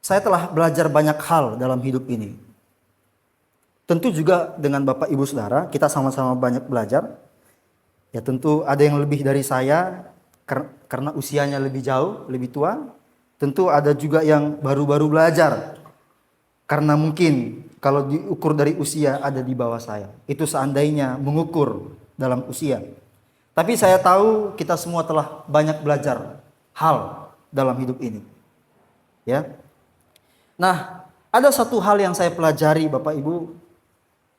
Saya telah belajar banyak hal dalam hidup ini. Tentu juga dengan Bapak Ibu Saudara, kita sama-sama banyak belajar. Ya tentu ada yang lebih dari saya karena usianya lebih jauh, lebih tua. Tentu ada juga yang baru-baru belajar. Karena mungkin kalau diukur dari usia ada di bawah saya. Itu seandainya mengukur dalam usia. Tapi saya tahu kita semua telah banyak belajar hal dalam hidup ini. Ya. Nah, ada satu hal yang saya pelajari Bapak Ibu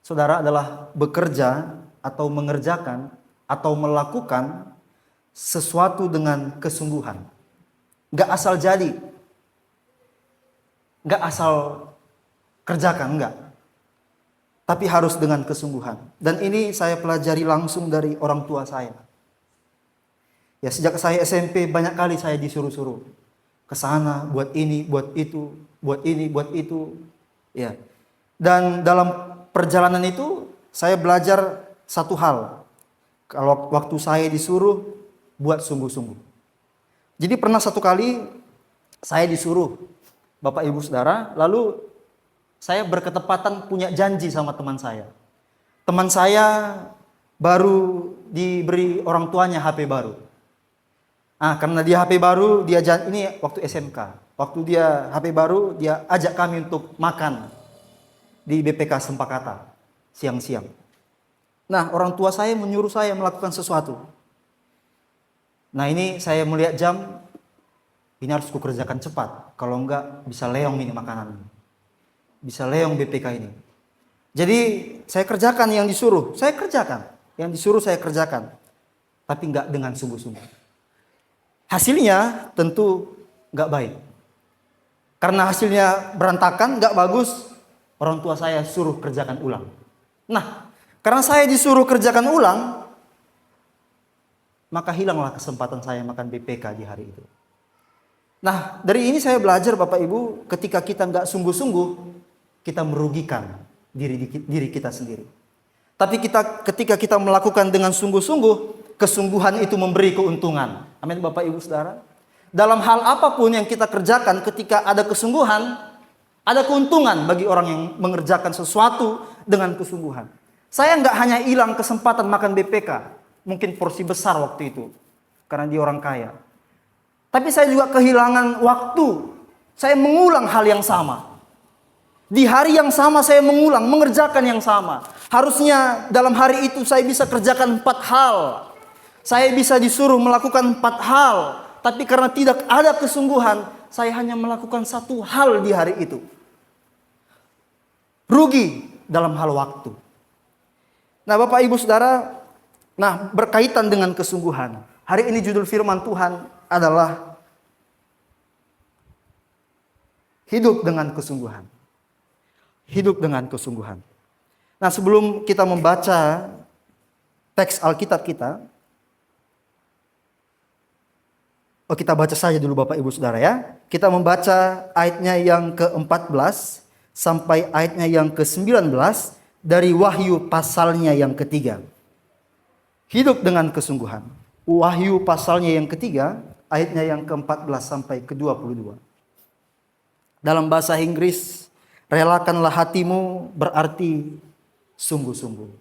Saudara adalah bekerja atau mengerjakan atau melakukan sesuatu dengan kesungguhan. Gak asal jadi. Gak asal kerjakan, enggak. Tapi harus dengan kesungguhan. Dan ini saya pelajari langsung dari orang tua saya. Ya sejak saya SMP banyak kali saya disuruh-suruh. Ke sana, buat ini, buat itu, buat ini, buat itu. Ya. Dan dalam perjalanan itu saya belajar satu hal. Kalau waktu saya disuruh buat sungguh-sungguh. Jadi pernah satu kali saya disuruh Bapak Ibu Saudara, lalu saya berketepatan punya janji sama teman saya. Teman saya baru diberi orang tuanya HP baru. Karena dia HP baru, ini waktu SMK. Waktu dia HP baru, dia ajak kami untuk makan di BPK Sempakata siang-siang. Nah, orang tua saya menyuruh saya melakukan sesuatu. Nah, ini saya melihat jam, ini harus kukerjakan cepat. Kalau enggak bisa leong ini makanan. Bisa leong BPK ini. Jadi saya kerjakan yang disuruh, saya kerjakan. Yang disuruh saya kerjakan. Tapi enggak dengan sungguh-sungguh. Hasilnya tentu enggak baik. Karena hasilnya berantakan, enggak bagus, orang tua saya suruh kerjakan ulang. Nah, karena saya disuruh kerjakan ulang, maka hilanglah kesempatan saya makan BPK di hari itu. Nah, dari ini saya belajar Bapak Ibu, ketika kita enggak sungguh-sungguh, kita merugikan diri kita sendiri. Tapi ketika kita melakukan dengan sungguh-sungguh, kesungguhan itu memberi keuntungan. Amin Bapak Ibu Saudara. Dalam hal apapun yang kita kerjakan, ketika ada kesungguhan, ada keuntungan bagi orang yang mengerjakan sesuatu dengan kesungguhan. Saya nggak hanya hilang kesempatan makan BPK, mungkin porsi besar waktu itu, karena dia orang kaya. Tapi saya juga kehilangan waktu. Saya mengulang hal yang sama. Di hari yang sama saya mengerjakan yang sama. Harusnya dalam hari itu saya bisa kerjakan 4 hal. Saya bisa disuruh melakukan 4 hal. Tapi karena tidak ada kesungguhan, saya hanya melakukan 1 hal di hari itu. Rugi dalam hal waktu. Nah Bapak Ibu Saudara, berkaitan dengan kesungguhan. Hari ini judul firman Tuhan adalah hidup dengan kesungguhan. Hidup dengan kesungguhan. Nah sebelum kita membaca teks Alkitab kita, kita baca saja dulu Bapak Ibu Saudara ya. Kita membaca ayatnya yang ke-14 sampai ayatnya yang ke-19 dari Wahyu pasalnya yang ketiga. Hidup dengan kesungguhan. Wahyu pasalnya yang ketiga, ayatnya yang ke-14 sampai ke-22. Dalam bahasa Inggris, relakanlah hatimu berarti sungguh-sungguh.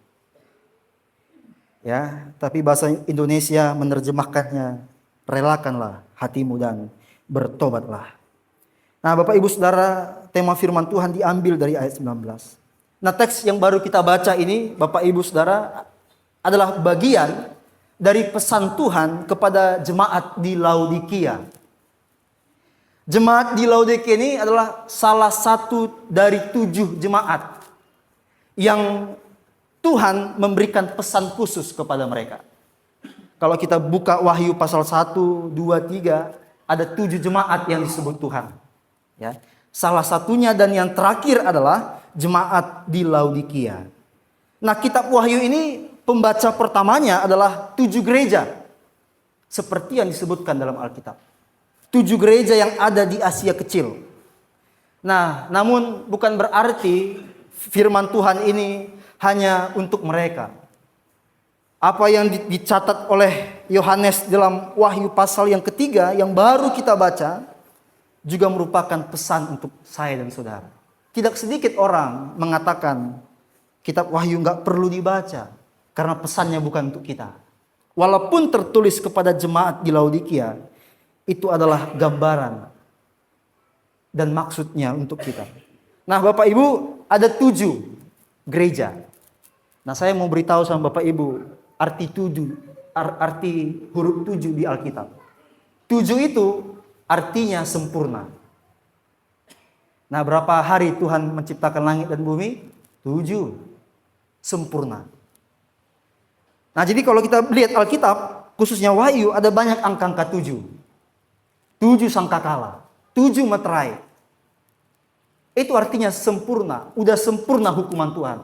Ya, tapi bahasa Indonesia menerjemahkannya relakanlah hatimu dan bertobatlah. Nah, Bapak Ibu Saudara, tema firman Tuhan diambil dari ayat 19. Nah, teks yang baru kita baca ini, Bapak Ibu Saudara, adalah bagian dari pesan Tuhan kepada jemaat di Laodikia. Jemaat di Laodikia ini adalah salah satu dari 7 jemaat yang Tuhan memberikan pesan khusus kepada mereka. Kalau kita buka Wahyu pasal 1, 2, 3, ada 7 jemaat yang disebut Tuhan. Ya. Salah satunya dan yang terakhir adalah jemaat di Laodikia. Nah, kitab Wahyu ini pembaca pertamanya adalah 7 gereja. Seperti yang disebutkan dalam Alkitab. 7 gereja yang ada di Asia Kecil. Nah, namun bukan berarti firman Tuhan ini hanya untuk mereka. Apa yang dicatat oleh Yohanes dalam Wahyu pasal yang ketiga yang baru kita baca, juga merupakan pesan untuk saya dan saudara. Tidak sedikit orang mengatakan kitab Wahyu nggak perlu dibaca karena pesannya bukan untuk kita. Walaupun tertulis kepada jemaat di Laodikia, itu adalah gambaran dan maksudnya untuk kita. Nah, Bapak Ibu, ada 7 gereja. Nah, saya mau beritahu sama Bapak Ibu arti huruf 7 di Alkitab. 7 itu artinya sempurna. Nah, berapa hari Tuhan menciptakan langit dan bumi? 7. Sempurna. Nah, jadi kalau kita lihat Alkitab, khususnya Wahyu, ada banyak angka-angka 7. 7 sangkakala, 7 meterai. Itu artinya sempurna, udah sempurna hukuman Tuhan.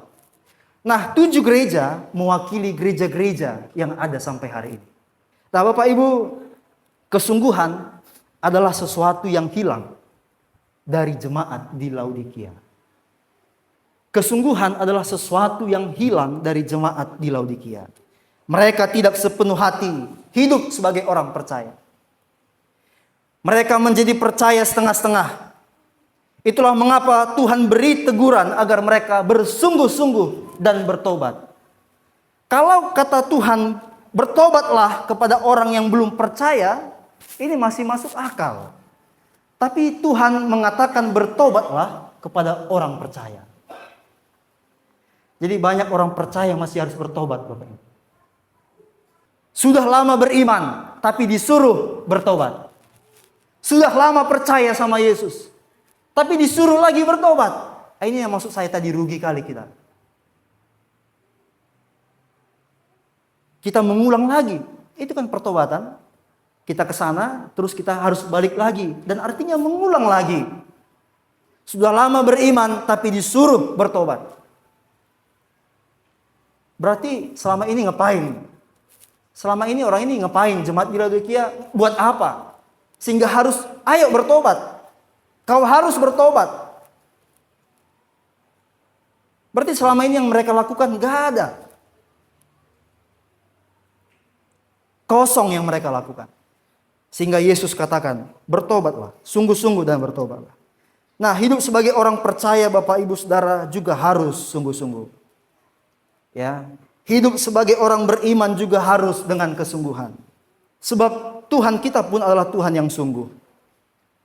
Nah, 7 gereja mewakili gereja-gereja yang ada sampai hari ini. Nah, Bapak Ibu, kesungguhan adalah sesuatu yang hilang dari jemaat di Laodikia. Kesungguhan adalah sesuatu yang hilang dari jemaat di Laodikia. Mereka tidak sepenuh hati hidup sebagai orang percaya. Mereka menjadi percaya setengah-setengah. Itulah mengapa Tuhan beri teguran agar mereka bersungguh-sungguh dan bertobat. Kalau kata Tuhan, bertobatlah kepada orang yang belum percaya, ini masih masuk akal. Tapi Tuhan mengatakan bertobatlah kepada orang percaya. Jadi banyak orang percaya yang masih harus bertobat, Bapak Ibu. Sudah lama beriman, tapi disuruh bertobat. Sudah lama percaya sama Yesus, tapi disuruh lagi bertobat. Ini yang maksud saya tadi, rugi kali kita. Kita mengulang lagi. Itu kan pertobatan. Kita ke sana, terus kita harus balik lagi. Dan artinya mengulang lagi. Sudah lama beriman, tapi disuruh bertobat. Berarti selama ini ngapain? Selama ini orang ini ngapain? Jemaat di Laodikia buat apa? Sehingga harus, ayo bertobat. Kau harus bertobat. Berarti selama ini yang mereka lakukan gak ada. Kosong yang mereka lakukan. Sehingga Yesus katakan, bertobatlah, sungguh-sungguh dan bertobatlah. Nah, hidup sebagai orang percaya, Bapak Ibu Saudara, juga harus sungguh-sungguh. Ya, hidup sebagai orang beriman juga harus dengan kesungguhan. Sebab Tuhan kita pun adalah Tuhan yang sungguh.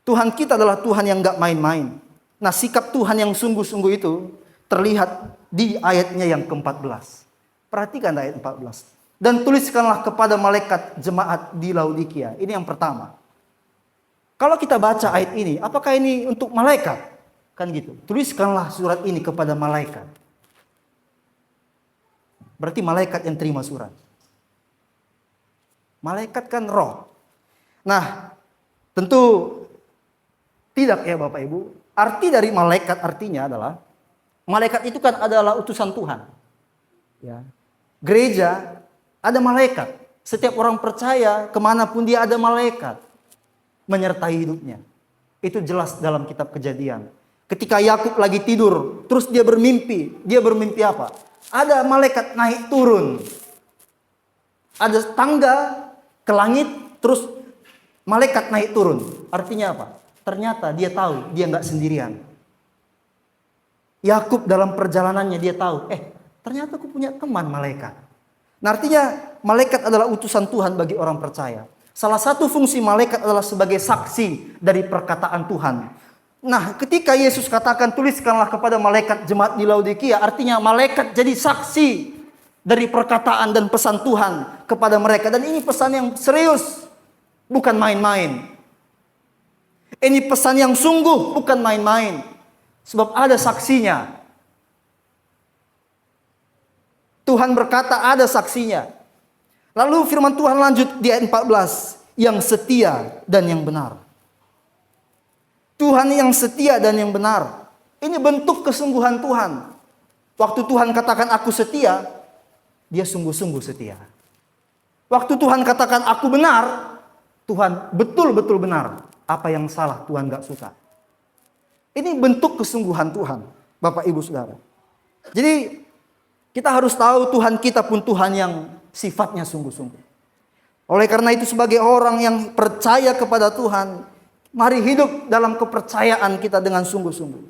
Tuhan kita adalah Tuhan yang gak main-main. Nah, sikap Tuhan yang sungguh-sungguh itu terlihat di ayatnya yang ke-14. Perhatikan ayat 14. Dan tuliskanlah kepada malaikat jemaat di Laodikia. Ini yang pertama. Kalau kita baca ayat ini, apakah ini untuk malaikat? Kan gitu. Tuliskanlah surat ini kepada malaikat. Berarti malaikat yang terima surat. Malaikat kan roh. Nah, tentu tidak ya Bapak Ibu. Arti dari malaikat artinya adalah, malaikat itu kan adalah utusan Tuhan. Ya. Gereja ada malaikat. Setiap orang percaya kemanapun dia ada malaikat menyertai hidupnya. Itu jelas dalam kitab Kejadian. Ketika Yakub lagi tidur, terus dia bermimpi. Dia bermimpi apa? Ada malaikat naik turun. Ada tangga ke langit, terus malaikat naik turun. Artinya apa? Ternyata dia tahu dia nggak sendirian. Yakub dalam perjalanannya dia tahu, ternyata aku punya teman malaikat. Nah, artinya malaikat adalah utusan Tuhan bagi orang percaya. Salah satu fungsi malaikat adalah sebagai saksi dari perkataan Tuhan. Nah, ketika Yesus katakan tuliskanlah kepada malaikat jemaat di Laodikia, artinya malaikat jadi saksi dari perkataan dan pesan Tuhan kepada mereka. Dan ini pesan yang serius, bukan main-main. Ini pesan yang sungguh, bukan main-main. Sebab ada saksinya. Tuhan berkata ada saksinya. Lalu firman Tuhan lanjut di ayat 14. Yang setia dan yang benar. Tuhan yang setia dan yang benar. Ini bentuk kesungguhan Tuhan. Waktu Tuhan katakan aku setia, dia sungguh-sungguh setia. Waktu Tuhan katakan aku benar, Tuhan betul-betul benar. Apa yang salah Tuhan gak suka. Ini bentuk kesungguhan Tuhan, Bapak Ibu Saudara. Jadi kita harus tahu Tuhan kita pun Tuhan yang sifatnya sungguh-sungguh. Oleh karena itu sebagai orang yang percaya kepada Tuhan, Mari hidup dalam kepercayaan kita dengan sungguh-sungguh.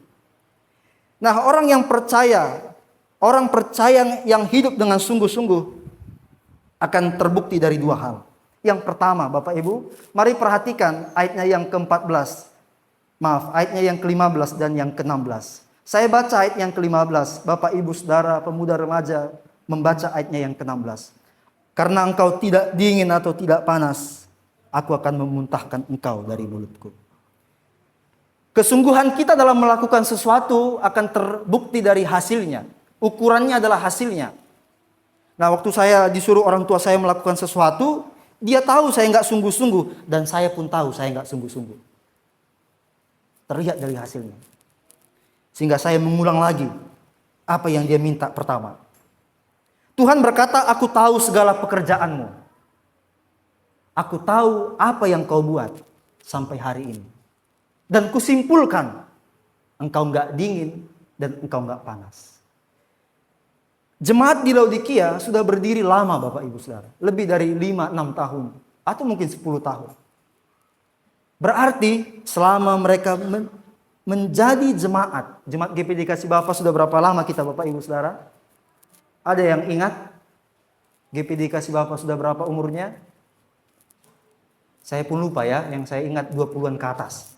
Nah, orang percaya yang hidup dengan sungguh-sungguh akan terbukti dari dua hal. Yang pertama, Bapak Ibu, mari perhatikan ayatnya yang ke-14. Ayatnya yang ke-15 dan yang ke-16. Saya baca ayat yang ke-15. Bapak Ibu Saudara, pemuda remaja membaca ayatnya yang ke-16. Karena engkau tidak dingin atau tidak panas, aku akan memuntahkan engkau dari mulutku. Kesungguhan kita dalam melakukan sesuatu akan terbukti dari hasilnya. Ukurannya adalah hasilnya. Nah, waktu saya disuruh orang tua saya melakukan sesuatu, dia tahu saya nggak sungguh-sungguh, dan saya pun tahu saya nggak sungguh-sungguh. Terlihat dari hasilnya. Sehingga saya mengulang lagi apa yang dia minta pertama. Tuhan berkata, aku tahu segala pekerjaanmu. Aku tahu apa yang kau buat sampai hari ini. Dan kusimpulkan, engkau nggak dingin dan engkau nggak panas. Jemaat di Laodikia sudah berdiri lama, Bapak Ibu Saudara. Lebih dari 5-6 tahun. Atau mungkin 10 tahun. Berarti selama mereka menjadi jemaat GPD Kasih Bapa sudah berapa lama kita, Bapak Ibu Saudara? Ada yang ingat? GPD Kasih Bapa sudah berapa umurnya? Saya pun lupa ya, yang saya ingat 20-an ke atas.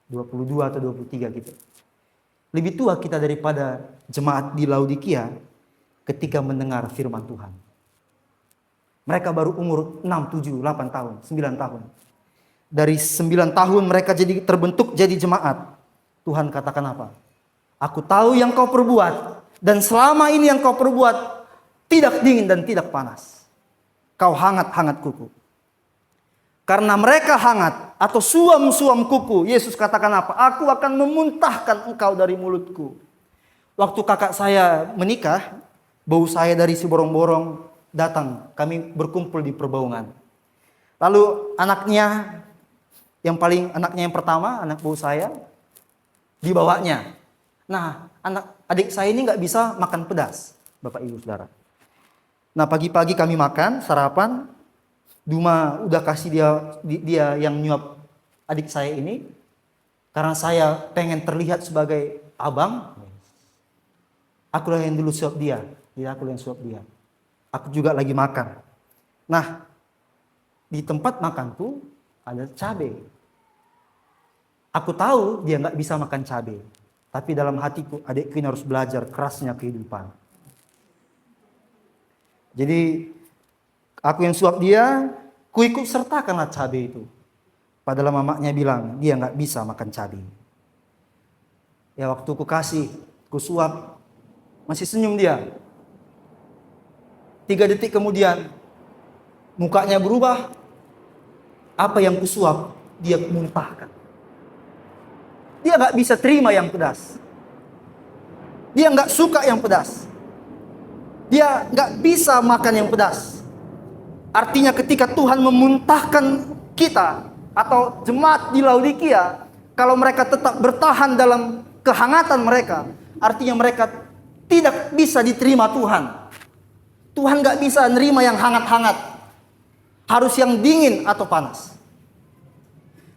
22 atau 23 gitu. Lebih tua kita daripada jemaat di Laodikia ketika mendengar firman Tuhan. Mereka baru umur 6, 7, 8 tahun, 9 tahun. Dari 9 tahun mereka terbentuk jadi jemaat. Tuhan katakan apa? Aku tahu yang kau perbuat, dan selama ini yang kau perbuat tidak dingin dan tidak panas. Kau hangat-hangat kuku. Karena mereka hangat atau suam-suam kuku, Yesus katakan apa? Aku akan memuntahkan engkau dari mulutku. Waktu kakak saya menikah, bau saya dari si borong-borong datang. Kami berkumpul di perbaungan. Lalu anaknya yang pertama, anak bau saya, dibawanya. Nah, adik saya ini nggak bisa makan pedas, Bapak Ibu Saudara. Nah, pagi-pagi kami makan, sarapan. Duma udah kasih dia yang nyuap adik saya ini. Karena saya pengen terlihat sebagai abang. Akulah yang dulu suap dia. Aku yang suap dia. Aku juga lagi makan. Nah, di tempat makanku ada cabai. Aku tahu dia nggak bisa makan cabai. Tapi dalam hatiku, adikku ini harus belajar kerasnya kehidupan. Jadi aku yang suap dia, ku ikut sertakanlah cabai itu. Padahal mamanya bilang, dia nggak bisa makan cabai. Ya waktu ku kasih, ku suap, masih senyum dia. 3 detik kemudian, mukanya berubah. Apa yang ku suap, dia muntahkan. Dia nggak bisa terima yang pedas. Dia nggak suka yang pedas. Dia nggak bisa makan yang pedas. Artinya ketika Tuhan memuntahkan kita atau jemaat di Laodikia, kalau mereka tetap bertahan dalam kehangatan mereka, artinya mereka tidak bisa diterima Tuhan. Tuhan gak bisa nerima yang hangat-hangat. Harus yang dingin atau panas.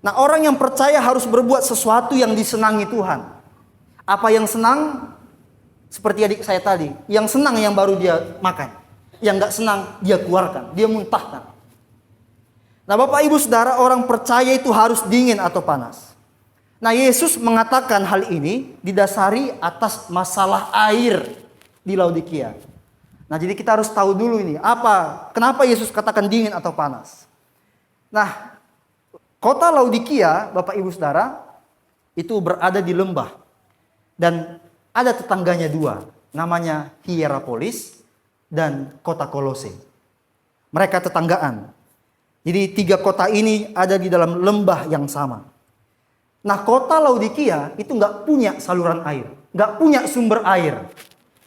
Nah, orang yang percaya harus berbuat sesuatu yang disenangi Tuhan. Apa yang senang? Seperti adik saya tadi, yang senang yang baru dia makan. Yang gak senang dia keluarkan, dia muntahkan. Nah, Bapak Ibu Saudara, orang percaya itu harus dingin atau panas. Nah, Yesus mengatakan hal ini didasari atas masalah air di Laodikia. Nah, jadi kita harus tahu dulu ini, kenapa Yesus katakan dingin atau panas. Nah, kota Laodikia, Bapak Ibu Saudara, itu berada di lembah. Dan ada tetangganya 2, namanya Hierapolis dan kota Kolose. Mereka tetanggaan. Jadi 3 kota ini ada di dalam lembah yang sama. Nah, kota Laodikia itu nggak punya saluran air, nggak punya sumber air.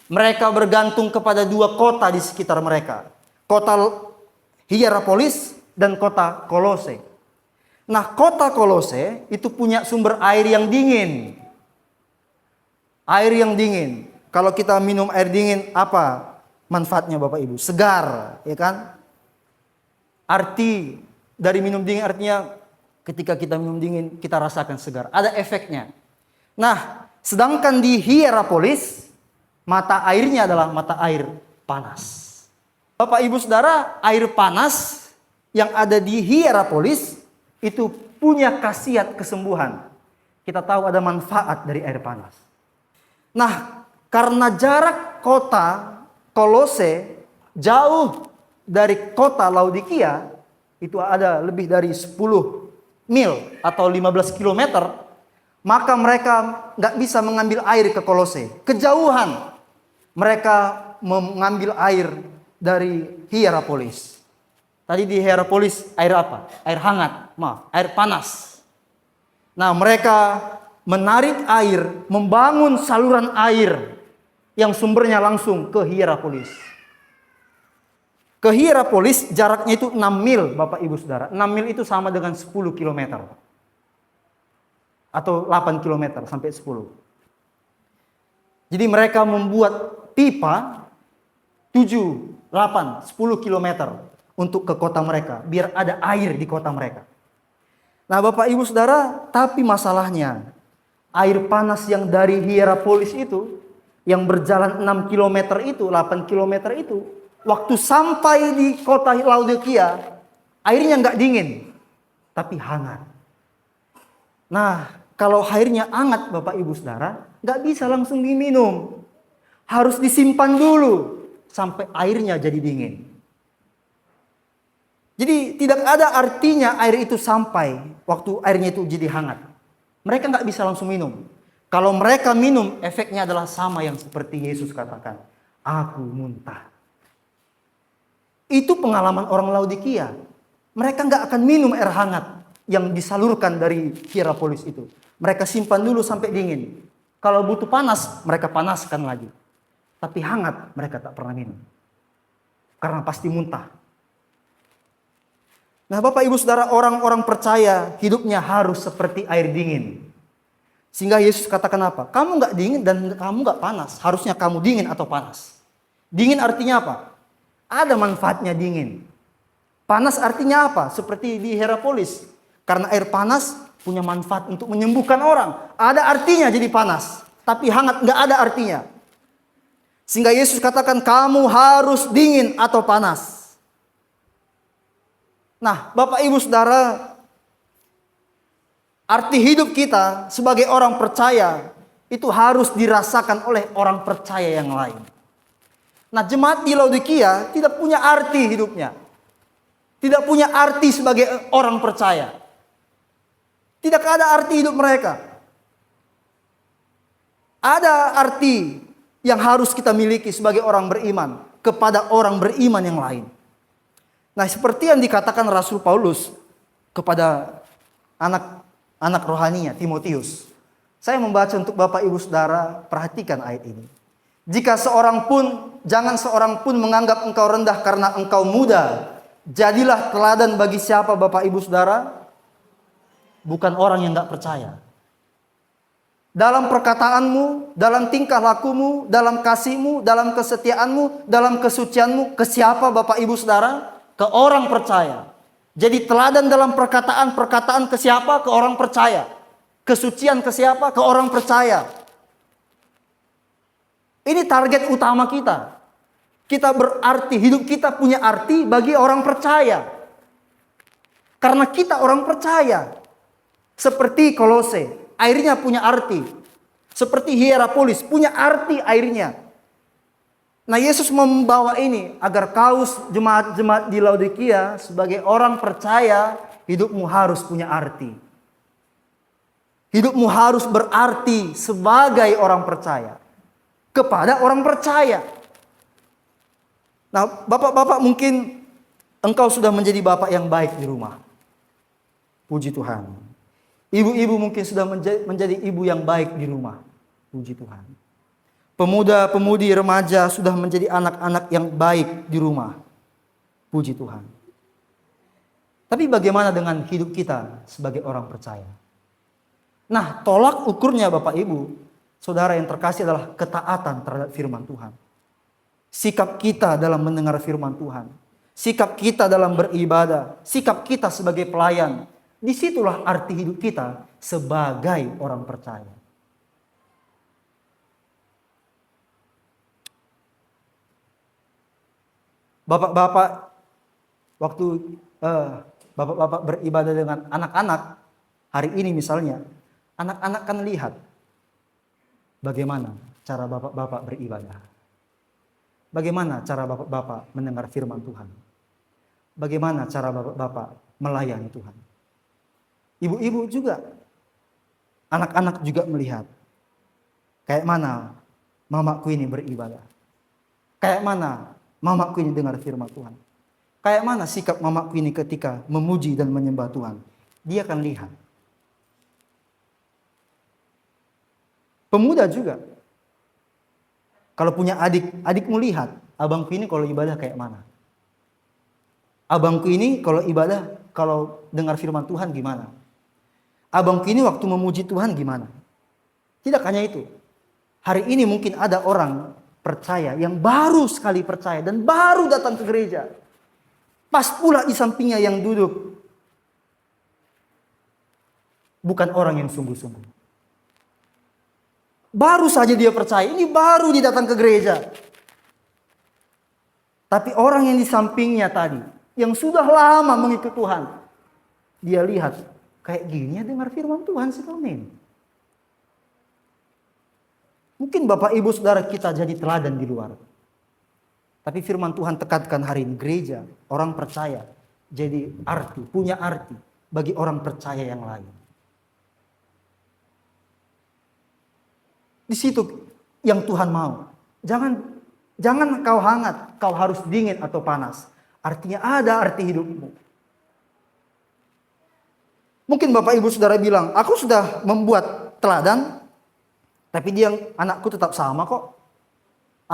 Mereka bergantung kepada 2 kota di sekitar mereka, kota Hierapolis dan kota Kolose. Nah, kota Kolose itu punya sumber air yang dingin. Air yang dingin. Kalau kita minum air dingin, apa manfaatnya Bapak Ibu? Segar, ya kan? Arti dari minum dingin artinya Ketika kita minum dingin, kita rasakan segar. Ada efeknya. Nah, sedangkan di Hierapolis, mata airnya adalah mata air panas. Bapak Ibu Saudara, air panas yang ada di Hierapolis itu punya khasiat kesembuhan. Kita tahu ada manfaat dari air panas. Nah, karena jarak kota Kolose jauh dari kota Laodikia, itu ada lebih dari 10 mil atau 15 kilometer, maka mereka nggak bisa mengambil air ke Kolose. Kejauhan mereka mengambil air dari Hierapolis. Tadi di Hierapolis air apa? Air hangat, air panas. Nah, mereka menarik air, membangun saluran air yang sumbernya langsung ke Hierapolis. Ke Hierapolis jaraknya itu 6 mil, Bapak Ibu Saudara. 6 mil itu sama dengan 10 kilometer. Atau 8 kilometer sampai 10. Jadi mereka membuat pipa 7, 8, 10 kilometer untuk ke kota mereka. Biar ada air di kota mereka. Nah, Bapak Ibu Saudara, tapi masalahnya air panas yang dari Hierapolis itu, yang berjalan 6 kilometer itu, 8 kilometer itu, waktu sampai di kota Laodikia, airnya nggak dingin, tapi hangat. Nah, kalau airnya hangat, Bapak Ibu Saudara, nggak bisa langsung diminum. Harus disimpan dulu sampai airnya jadi dingin. Jadi tidak ada artinya air itu sampai waktu airnya itu jadi hangat. Mereka nggak bisa langsung minum. Kalau mereka minum, efeknya adalah sama yang seperti Yesus katakan, aku muntah. Itu pengalaman orang Laodikia. Mereka nggak akan minum air hangat yang disalurkan dari Hierapolis itu. Mereka simpan dulu sampai dingin. Kalau butuh panas, mereka panaskan lagi. Tapi hangat mereka tak pernah minum. Karena pasti muntah. Nah, Bapak Ibu Saudara, orang-orang percaya hidupnya harus seperti air dingin. Sehingga Yesus katakan apa? Kamu nggak dingin dan kamu nggak panas. Harusnya kamu dingin atau panas. Dingin artinya apa? Ada manfaatnya dingin. Panas artinya apa? Seperti di Hierapolis. Karena air panas punya manfaat untuk menyembuhkan orang. Ada artinya jadi panas. Tapi hangat nggak ada artinya. Sehingga Yesus katakan kamu harus dingin atau panas. Nah, Bapak Ibu Saudara, arti hidup kita sebagai orang percaya itu harus dirasakan oleh orang percaya yang lain. Nah, jemaat di Laodikia tidak punya arti hidupnya. Tidak punya arti sebagai orang percaya. Tidak ada arti hidup mereka. Ada arti yang harus kita miliki sebagai orang beriman kepada orang beriman yang lain. Nah, seperti yang dikatakan Rasul Paulus kepada anak rohaninya Timotius. Saya membaca untuk Bapak Ibu Saudara, perhatikan ayat ini. Jangan seorang pun menganggap engkau rendah karena engkau muda. Jadilah teladan bagi siapa Bapak Ibu Saudara? Bukan orang yang enggak percaya. Dalam perkataanmu, dalam tingkah lakumu, dalam kasihmu, dalam kesetiaanmu, dalam kesucianmu, ke siapa Bapak Ibu Saudara? Ke orang percaya. Jadi teladan dalam perkataan ke siapa? Ke orang percaya. Kesucian ke siapa? Ke orang percaya. Ini target utama kita. Kita berarti, hidup kita punya arti bagi orang percaya. Karena kita orang percaya. Seperti Kolose, airnya punya arti. Seperti Hierapolis, punya arti airnya. Nah, Yesus membawa ini agar kau jemaat-jemaat di Laodikia sebagai orang percaya, hidupmu harus punya arti. Hidupmu harus berarti sebagai orang percaya. Kepada orang percaya. Nah, bapak-bapak mungkin engkau sudah menjadi bapak yang baik di rumah. Puji Tuhan. Ibu-ibu mungkin sudah menjadi ibu yang baik di rumah. Puji Tuhan. Pemuda-pemudi remaja sudah menjadi anak-anak yang baik di rumah. Puji Tuhan. Tapi bagaimana dengan hidup kita sebagai orang percaya? Nah, tolak ukurnya Bapak Ibu, saudara yang terkasih adalah ketaatan terhadap firman Tuhan. Sikap kita dalam mendengar firman Tuhan. Sikap kita dalam beribadah. Sikap kita sebagai pelayan. Disitulah arti hidup kita sebagai orang percaya. Bapak-bapak, waktu bapak-bapak beribadah dengan anak-anak, hari ini misalnya, anak-anak kan lihat bagaimana cara bapak-bapak beribadah. Bagaimana cara bapak-bapak mendengar firman Tuhan. Bagaimana cara bapak-bapak melayani Tuhan. Ibu-ibu juga, anak-anak juga melihat. Kayak mana mamaku ini beribadah. Kayak mana mamaku ini dengar firman Tuhan. Kayak mana sikap mamaku ini ketika memuji dan menyembah Tuhan. Dia akan lihat. Pemuda juga. Kalau punya adik, adikmu lihat, abangku ini kalau ibadah kayak mana. Abangku ini kalau ibadah, kalau dengar firman Tuhan gimana. Abangku ini waktu memuji Tuhan gimana. Tidak hanya itu. Hari ini mungkin ada orang percaya yang baru sekali percaya dan baru datang ke gereja. Pas pula di sampingnya yang duduk bukan orang yang sungguh-sungguh. Baru saja dia percaya, ini baru dia datang ke gereja. Tapi orang yang di sampingnya tadi, yang sudah lama mengikut Tuhan, dia lihat, kayak gini ya dengar firman Tuhan sih amin. Mungkin Bapak Ibu Saudara kita jadi teladan di luar. Tapi firman Tuhan tekankan hari ini gereja, orang percaya, jadi punya arti bagi orang percaya yang lain. Di situ yang Tuhan mau. Jangan kau hangat, kau harus dingin atau panas. Artinya ada arti hidupmu. Mungkin Bapak Ibu Saudara bilang, aku sudah membuat teladan, tapi dia anakku tetap sama kok.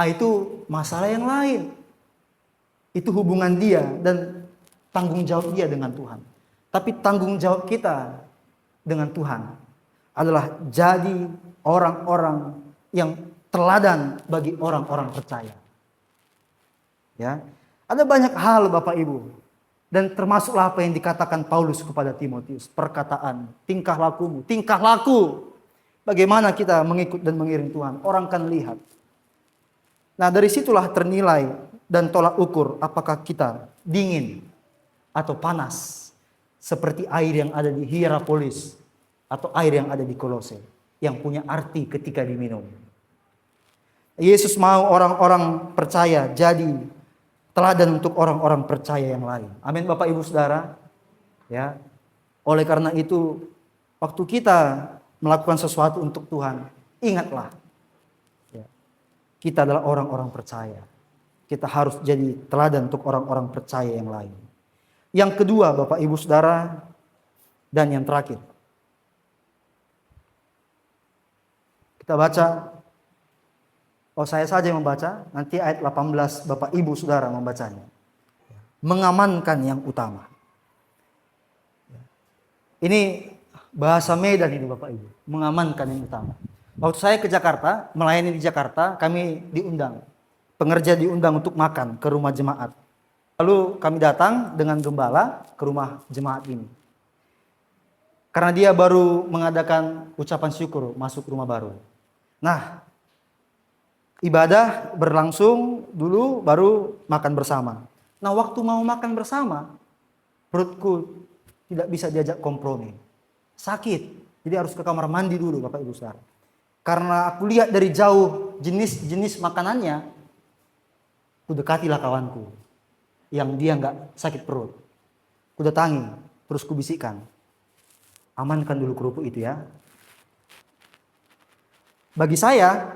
Itu masalah yang lain. Itu hubungan dia dan tanggung jawab dia dengan Tuhan. Tapi tanggung jawab kita dengan Tuhan adalah jadi orang-orang yang teladan bagi orang-orang percaya. Ya, ada banyak hal Bapak Ibu, dan termasuklah apa yang dikatakan Paulus kepada Timotius, perkataan, tingkah laku, bagaimana kita mengikut dan mengiring Tuhan, orang kan lihat. Nah, dari situlah ternilai dan tolak ukur apakah kita dingin atau panas, seperti air yang ada di Hierapolis atau air yang ada di Kolose, yang punya arti ketika diminum. Yesus mau orang-orang percaya jadi teladan untuk orang-orang percaya yang lain. Amin Bapak Ibu Saudara. Ya. Oleh karena itu, waktu kita melakukan sesuatu untuk Tuhan, ingatlah. Ya, kita adalah orang-orang percaya. Kita harus jadi teladan untuk orang-orang percaya yang lain. Yang kedua Bapak Ibu Saudara, dan yang terakhir. Kita baca, saya saja yang membaca, nanti ayat 18 Bapak Ibu Saudara membacanya. Mengamankan yang utama. Ini bahasa Medan ini Bapak Ibu, mengamankan yang utama. Waktu saya ke Jakarta, melayani di Jakarta, kami diundang. Pengerja diundang untuk makan ke rumah jemaat. Lalu kami datang dengan gembala ke rumah jemaat ini. Karena dia baru mengadakan ucapan syukur masuk rumah baru. Nah, ibadah berlangsung dulu baru makan bersama. Nah, waktu mau makan bersama, perutku tidak bisa diajak kompromi. Sakit, jadi harus ke kamar mandi dulu Bapak Ibu Saudara. Karena aku lihat dari jauh jenis-jenis makanannya, ku dekatilah kawanku yang dia nggak sakit perut. Ku datangi, terus ku bisikkan, amankan dulu kerupuk itu ya. Bagi saya,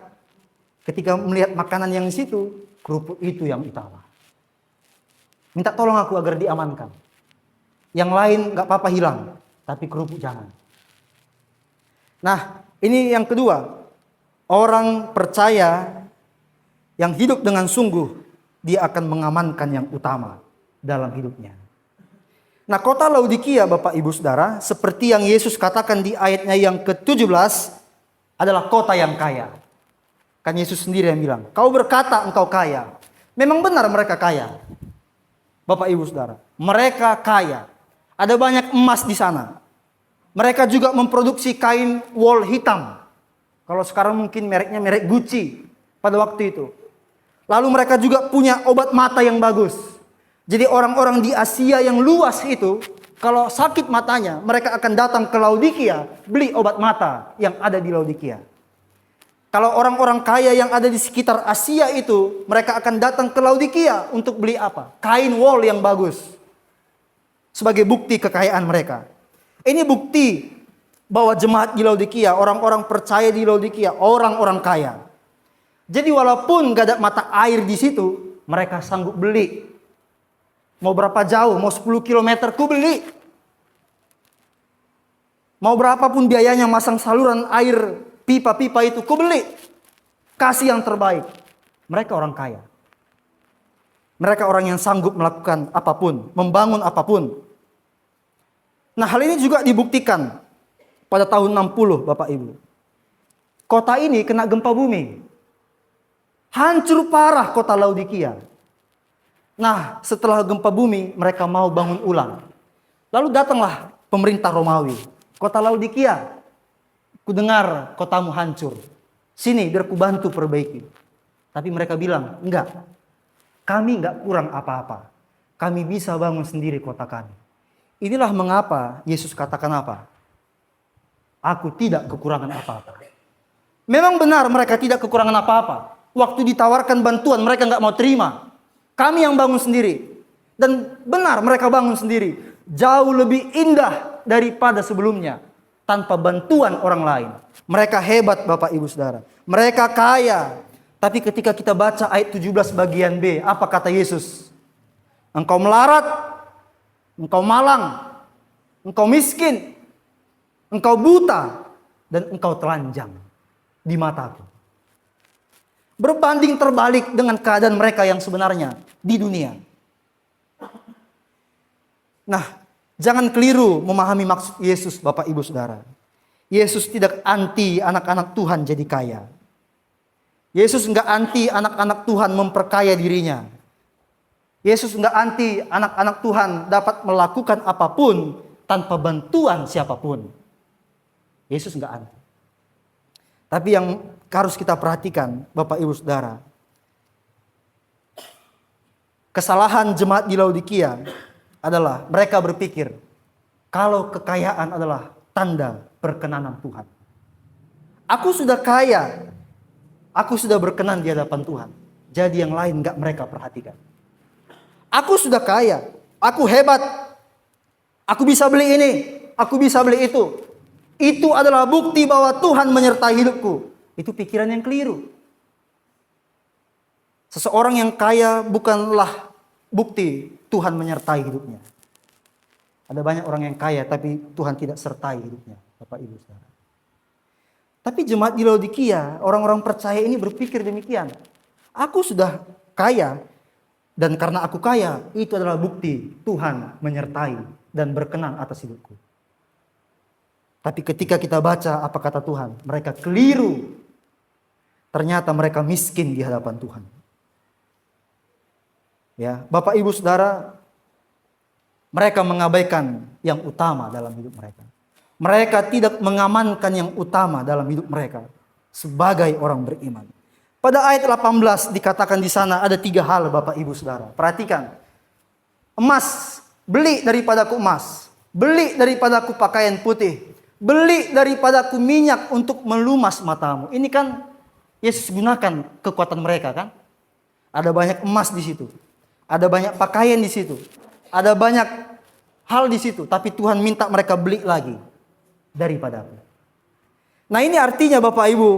ketika melihat makanan yang di situ, kerupuk itu yang utama. Minta tolong aku agar diamankan. Yang lain gak apa-apa hilang, tapi kerupuk jangan. Nah, ini yang kedua. Orang percaya yang hidup dengan sungguh, dia akan mengamankan yang utama dalam hidupnya. Nah, kota Laodikia Bapak Ibu Saudara, seperti yang Yesus katakan di ayatnya yang ke-17, adalah kota yang kaya. Kan Yesus sendiri yang bilang, kau berkata engkau kaya. Memang benar mereka kaya. Bapak Ibu Saudara, mereka kaya. Ada banyak emas di sana. Mereka juga memproduksi kain wol hitam. Kalau sekarang mungkin mereknya merek Gucci pada waktu itu. Lalu mereka juga punya obat mata yang bagus. Jadi orang-orang di Asia yang luas itu, kalau sakit matanya, mereka akan datang ke Laodikia, beli obat mata yang ada di Laodikia. Kalau orang-orang kaya yang ada di sekitar Asia itu, mereka akan datang ke Laodikia untuk beli apa? Kain wol yang bagus. Sebagai bukti kekayaan mereka. Ini bukti bahwa jemaat di Laodikia, orang-orang percaya di Laodikia, orang-orang kaya. Jadi walaupun gak ada mata air di situ, mereka sanggup beli. Mau berapa jauh, mau 10 km ku beli. Mau berapapun biayanya masang saluran air pipa-pipa itu ku beli. Kasih yang terbaik. Mereka orang kaya. Mereka orang yang sanggup melakukan apapun, membangun apapun. Nah, hal ini juga dibuktikan pada tahun 60, Bapak Ibu. Kota ini kena gempa bumi. Hancur parah kota Laodikia. Nah, setelah gempa bumi, mereka mau bangun ulang. Lalu datanglah pemerintah Romawi. Kota Laodikia, kudengar kotamu hancur. Sini biar ku bantu perbaiki. Tapi mereka bilang, enggak. Kami enggak kurang apa-apa. Kami bisa bangun sendiri kota kami. Inilah mengapa Yesus katakan apa? Aku tidak kekurangan apa-apa. Memang benar mereka tidak kekurangan apa-apa. Waktu ditawarkan bantuan mereka enggak mau terima. Kami yang bangun sendiri. Dan benar mereka bangun sendiri. Jauh lebih indah daripada sebelumnya. Tanpa bantuan orang lain. Mereka hebat Bapak Ibu Saudara. Mereka kaya. Tapi ketika kita baca ayat 17 bagian B. Apa kata Yesus? Engkau melarat. Engkau malang. Engkau miskin. Engkau buta. Dan engkau telanjang. Di mataku. Berbanding terbalik dengan keadaan mereka yang sebenarnya di dunia. Nah, jangan keliru memahami maksud Yesus Bapak Ibu Saudara. Yesus tidak anti anak-anak Tuhan jadi kaya. Yesus enggak anti anak-anak Tuhan memperkaya dirinya. Yesus enggak anti anak-anak Tuhan dapat melakukan apapun tanpa bantuan siapapun. Yesus enggak anti. Tapi yang harus kita perhatikan Bapak Ibu Saudara. Kesalahan jemaat di Laodikia adalah mereka berpikir kalau kekayaan adalah tanda perkenanan Tuhan. Aku sudah kaya, aku sudah berkenan di hadapan Tuhan. Jadi yang lain gak mereka perhatikan. Aku sudah kaya, aku hebat, aku bisa beli ini, aku bisa beli itu. Itu adalah bukti bahwa Tuhan menyertai hidupku. Itu pikiran yang keliru. Seseorang yang kaya bukanlah bukti Tuhan menyertai hidupnya. Ada banyak orang yang kaya tapi Tuhan tidak sertai hidupnya, Bapak Ibu Saudara. Tapi jemaat di Laodikia, orang-orang percaya ini berpikir demikian. Aku sudah kaya dan karena aku kaya, itu adalah bukti Tuhan menyertai dan berkenan atas hidupku. Tapi ketika kita baca apa kata Tuhan, mereka keliru. Ternyata mereka miskin di hadapan Tuhan. Ya, Bapak Ibu Saudara, mereka mengabaikan yang utama dalam hidup mereka. Mereka tidak mengamankan yang utama dalam hidup mereka sebagai orang beriman. Pada ayat 18 dikatakan di sana ada 3 hal Bapak Ibu Saudara. Perhatikan. Emas, beli daripadaku emas. Beli daripadaku pakaian putih. Beli daripadaku minyak untuk melumas matamu. Ini kan Yesus gunakan kekuatan mereka kan. Ada banyak emas di situ. Ada banyak pakaian di situ. Ada banyak hal di situ. Tapi Tuhan minta mereka beli lagi daripadaku. Nah ini artinya Bapak Ibu.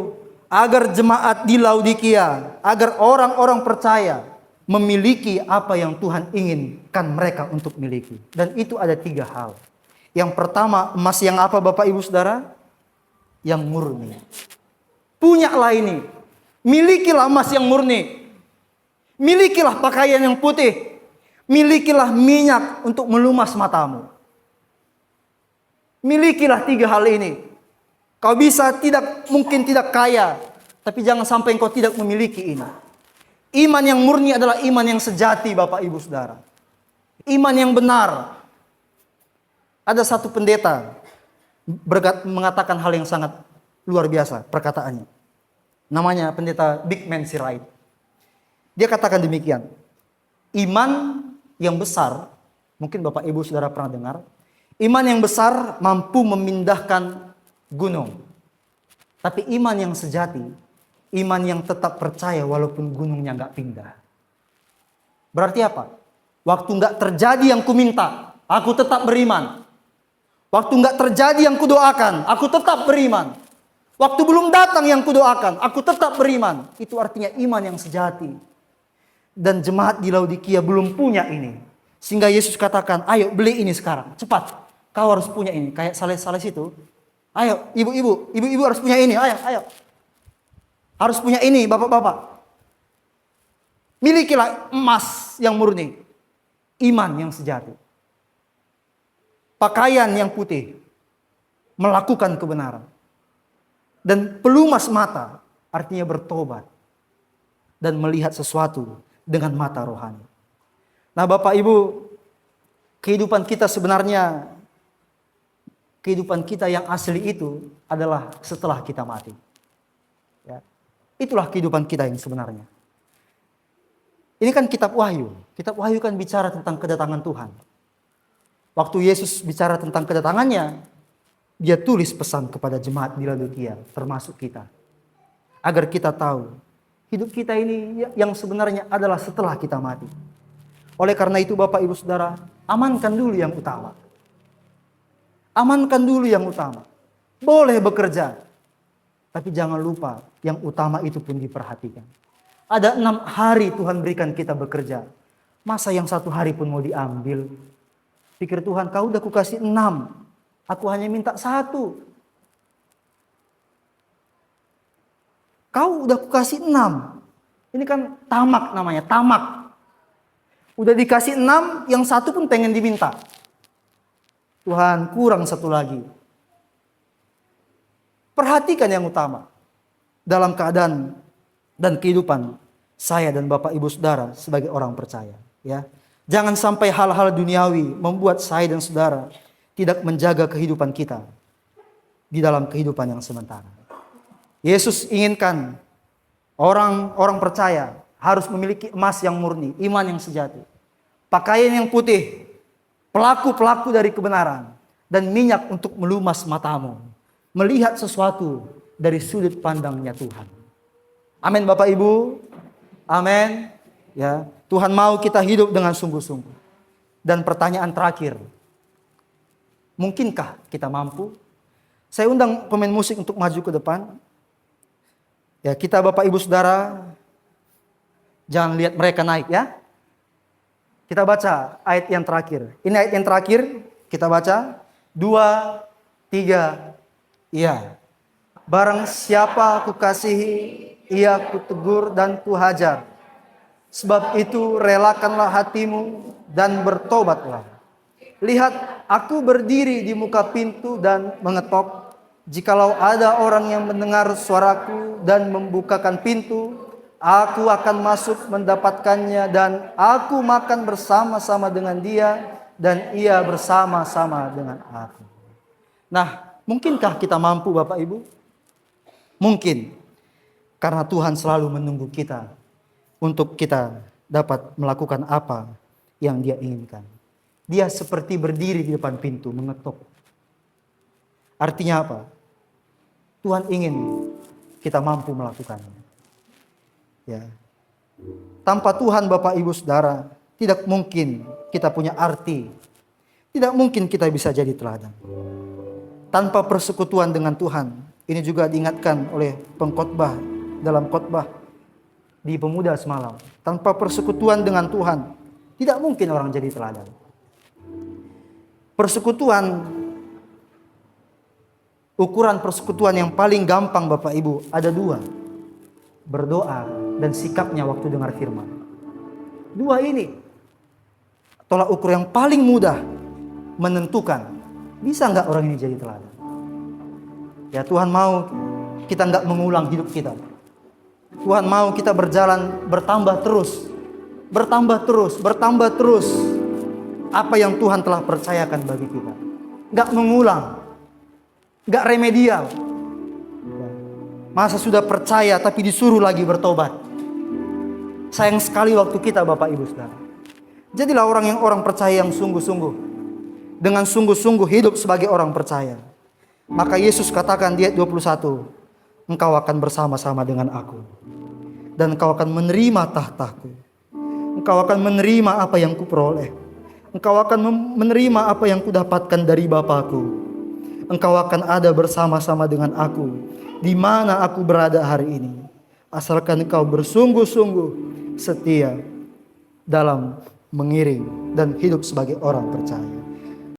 Agar jemaat di Laodikia. Agar orang-orang percaya. Memiliki apa yang Tuhan inginkan mereka untuk miliki. Dan itu ada 3 hal. Yang pertama, emas yang apa Bapak Ibu Saudara? Yang murni. Punyalah ini. Milikilah emas yang murni. Milikilah pakaian yang putih. Milikilah minyak untuk melumas matamu. Milikilah 3 hal ini. Kau bisa mungkin tidak kaya. Tapi jangan sampai engkau tidak memiliki ini. Iman yang murni adalah iman yang sejati Bapak Ibu Saudara. Iman yang benar. Ada satu pendeta mengatakan hal yang sangat luar biasa perkataannya. Namanya pendeta Big Man Sirait. Dia katakan demikian. Iman yang besar, mungkin Bapak Ibu Saudara pernah dengar, iman yang besar mampu memindahkan gunung. Tapi iman yang sejati, iman yang tetap percaya walaupun gunungnya nggak pindah. Berarti apa? Waktu nggak terjadi yang kuminta, aku tetap beriman. Waktu nggak terjadi yang kudoakan, aku tetap beriman. Waktu belum datang yang kudoakan, aku tetap beriman. Itu artinya iman yang sejati. Dan jemaat di Laodikia belum punya ini. Sehingga Yesus katakan, ayo beli ini sekarang, cepat. Kau harus punya ini, kayak sales-sales itu. Ayo, ibu-ibu harus punya ini, ayo. Harus punya ini, bapak-bapak. Milikilah emas yang murni, iman yang sejati. Pakaian yang putih, melakukan kebenaran. Dan pelumas mata, artinya bertobat. Dan melihat sesuatu dengan mata rohani. Nah Bapak Ibu, kehidupan kita sebenarnya, kehidupan kita yang asli itu adalah setelah kita mati. Ya. Itulah kehidupan kita yang sebenarnya. Ini kan kitab Wahyu. Kitab Wahyu kan bicara tentang kedatangan Tuhan. Waktu Yesus bicara tentang kedatangannya, dia tulis pesan kepada jemaat di Laodikia, termasuk kita. Agar kita tahu, hidup kita ini yang sebenarnya adalah setelah kita mati. Oleh karena itu Bapak Ibu Saudara, amankan dulu yang utama. Amankan dulu yang utama. Boleh bekerja, tapi jangan lupa yang utama itu pun diperhatikan. Ada 6 hari Tuhan berikan kita bekerja. Masa yang 1 hari pun mau diambil? Pikir Tuhan, kau udah kukasih 6. Aku hanya minta 1. Kau udah kukasih 6. Ini kan tamak namanya, tamak. Udah dikasih 6, yang 1 pun pengen diminta. Tuhan, kurang 1 lagi. Perhatikan yang utama. Dalam keadaan dan kehidupan saya dan Bapak Ibu Saudara sebagai orang percaya. Ya. Jangan sampai hal-hal duniawi membuat saya dan saudara tidak menjaga kehidupan kita di dalam kehidupan yang sementara. Yesus inginkan orang percaya harus memiliki emas yang murni, iman yang sejati, pakaian yang putih, pelaku-pelaku dari kebenaran, dan minyak untuk melumas matamu, melihat sesuatu dari sudut pandangnya Tuhan. Amin Bapak Ibu. Amin. Ya, Tuhan mau kita hidup dengan sungguh-sungguh. Dan pertanyaan terakhir, mungkinkah kita mampu? Saya undang pemain musik untuk maju ke depan. Ya, kita Bapak Ibu Saudara, jangan lihat mereka naik ya. Kita baca ayat yang terakhir. Ini ayat yang terakhir, kita baca. 2, 3, iya. Barang siapa kukasihi, ia kutegur dan kuhajar. Sebab itu relakanlah hatimu dan bertobatlah. Lihat, aku berdiri di muka pintu dan mengetok. Jikalau ada orang yang mendengar suaraku dan membukakan pintu, aku akan masuk mendapatkannya dan aku makan bersama-sama dengan dia dan ia bersama-sama dengan aku. Nah, mungkinkah kita mampu Bapak Ibu? Mungkin. Karena Tuhan selalu menunggu kita untuk kita dapat melakukan apa yang Dia inginkan. Dia seperti berdiri di depan pintu mengetuk. Artinya apa? Tuhan ingin kita mampu melakukannya. Ya. Tanpa Tuhan Bapak Ibu Saudara, tidak mungkin kita punya arti. Tidak mungkin kita bisa jadi teladan. Tanpa persekutuan dengan Tuhan, ini juga diingatkan oleh pengkhotbah dalam khotbah di pemuda semalam. Tanpa persekutuan dengan Tuhan, tidak mungkin orang jadi teladan. Persekutuan, ukuran persekutuan yang paling gampang Bapak Ibu ada 2. Berdoa dan sikapnya waktu dengar firman. 2 ini tolak ukur yang paling mudah menentukan bisa nggak orang ini jadi teladan. Ya Tuhan mau kita nggak mengulang hidup kita. Tuhan mau kita berjalan bertambah terus. Bertambah terus. Apa yang Tuhan telah percayakan bagi kita. Nggak mengulang. Gak remedial. Masa sudah percaya tapi disuruh lagi bertobat. Sayang sekali waktu kita Bapak Ibu Saudara. Jadilah orang percaya yang sungguh-sungguh. Dengan sungguh-sungguh hidup sebagai orang percaya. Maka Yesus katakan di ayat 21. Engkau akan bersama-sama dengan aku. Dan engkau akan menerima tahtaku. Engkau akan menerima apa yang kuperoleh. Engkau akan menerima apa yang kudapatkan dari Bapakku. Engkau akan ada bersama-sama dengan aku di mana aku berada hari ini. Asalkan engkau bersungguh-sungguh setia dalam mengiring dan hidup sebagai orang percaya.